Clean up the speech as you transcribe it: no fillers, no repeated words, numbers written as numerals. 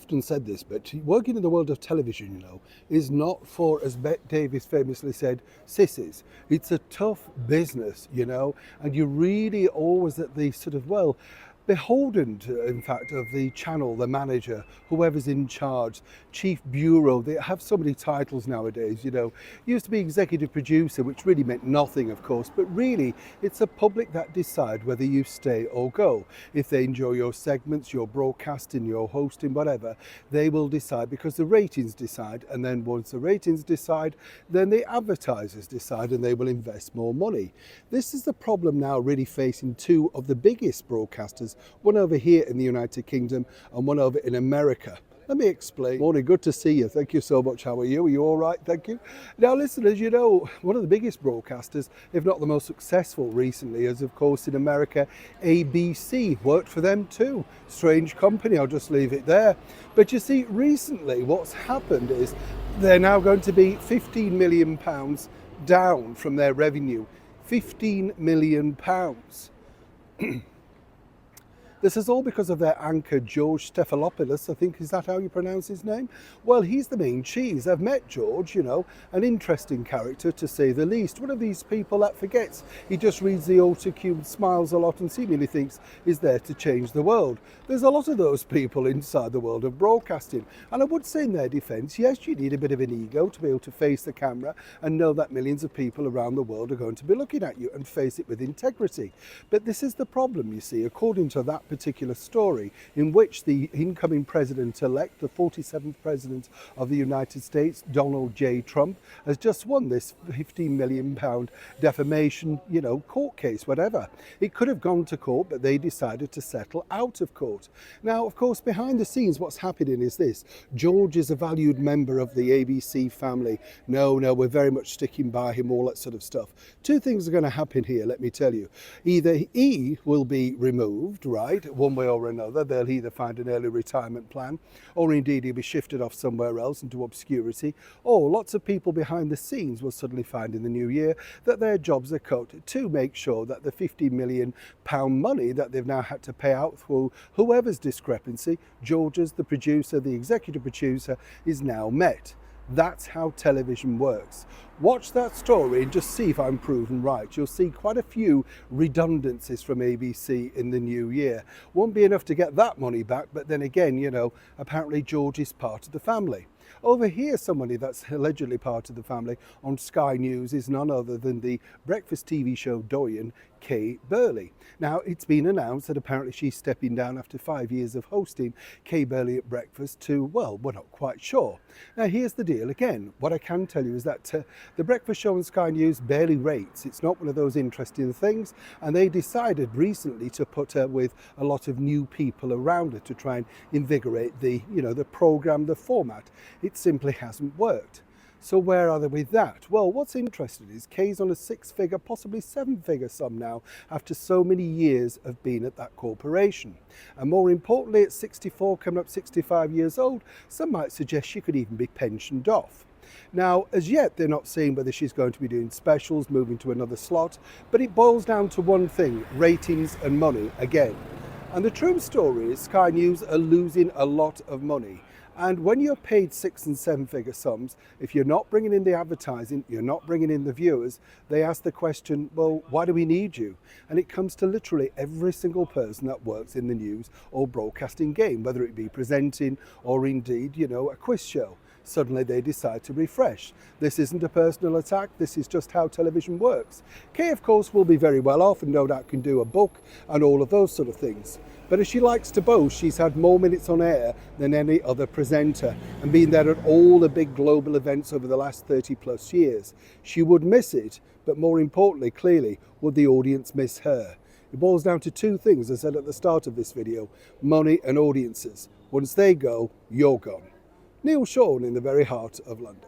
often said this, but working in the world of television, is not for, as Bette Davis famously said, sissies. It's a tough business, and you're really always at the sort of, beholden to, in fact, of the channel, the manager, whoever's in charge, chief bureau. They have so many titles nowadays, Used to be executive producer, which really meant nothing, of course, but really it's the public that decide whether you stay or go. If they enjoy your segments, your broadcasting, your hosting, whatever, they will decide because the ratings decide, and then once the ratings decide, then the advertisers decide and they will invest more money. This is the problem now really facing two of the biggest broadcasters, one over here in the United Kingdom and one over in America. Let me explain. Morning, good to see you. Thank you so much. How are you? Are you all right? Thank you. Now, listen, as you know, one of the biggest broadcasters, if not the most successful recently, is of course in America, ABC. Worked for them too. Strange company, I'll just leave it there. But you see, recently what's happened is they're now going to be £15 million down from their revenue. £15 million. This is all because of their anchor, George Stephanopoulos, I think, is that how you pronounce his name? Well, he's the main cheese. I've met George, an interesting character to say the least. One of these people that forgets. He just reads the autocue, smiles a lot and seemingly thinks he's there to change the world. There's a lot of those people inside the world of broadcasting. And I would say in their defence, yes, you need a bit of an ego to be able to face the camera and know that millions of people around the world are going to be looking at you and face it with integrity. But this is the problem, you see, according to that particular story, in which the incoming president-elect, the 47th president of the United States, Donald J. Trump, has just won this £15 million defamation, court case, whatever. It could have gone to court, but they decided to settle out of court. Now, of course, behind the scenes, what's happening is this. George is a valued member of the ABC family. No, we're very much sticking by him, all that sort of stuff. Two things are going to happen here, let me tell you. Either he will be removed, right? One way or another, they'll either find an early retirement plan, or indeed he'll be shifted off somewhere else into obscurity, or lots of people behind the scenes will suddenly find in the new year that their jobs are cut to make sure that the £50 million money that they've now had to pay out through whoever's discrepancy, George's, the producer, the executive producer, is now met. That's how television works. Watch that story and just see if I'm proven right. You'll see quite a few redundancies from ABC in the new year. Won't be enough to get that money back, but then again, apparently George is part of the family. Over here, somebody that's allegedly part of the family on Sky News is none other than the breakfast TV show doyen, Kay Burley. Now, it's been announced that apparently she's stepping down after 5 years of hosting Kay Burley at breakfast to, well, we're not quite sure. Now, here's the deal. Again, what I can tell you is that the breakfast show on Sky News barely rates. It's not one of those interesting things. And they decided recently to put her with a lot of new people around her to try and invigorate the program, the format. It simply hasn't worked. So where are they with that? Well, what's interesting is Kay's on a six-figure, possibly seven-figure sum now after so many years of being at that corporation. And more importantly, at 64, coming up 65 years old, some might suggest she could even be pensioned off. Now, as yet, they're not saying whether she's going to be doing specials, moving to another slot, but it boils down to one thing, ratings and money again. And the true story is Sky News are losing a lot of money. And when you're paid six and seven figure sums, if you're not bringing in the advertising, you're not bringing in the viewers, they ask the question, well, why do we need you? And it comes to literally every single person that works in the news or broadcasting game, whether it be presenting or indeed, a quiz show. Suddenly they decide to refresh. This isn't a personal attack, this is just how television works. Kay, of course, will be very well off and no doubt can do a book and all of those sort of things. But as she likes to boast, she's had more minutes on air than any other presenter and been there at all the big global events over the last 30 plus years. She would miss it, but more importantly, clearly, would the audience miss her? It boils down to two things, as I said at the start of this video, money and audiences. Once they go, you're gone. Neil Sean in the very heart of London.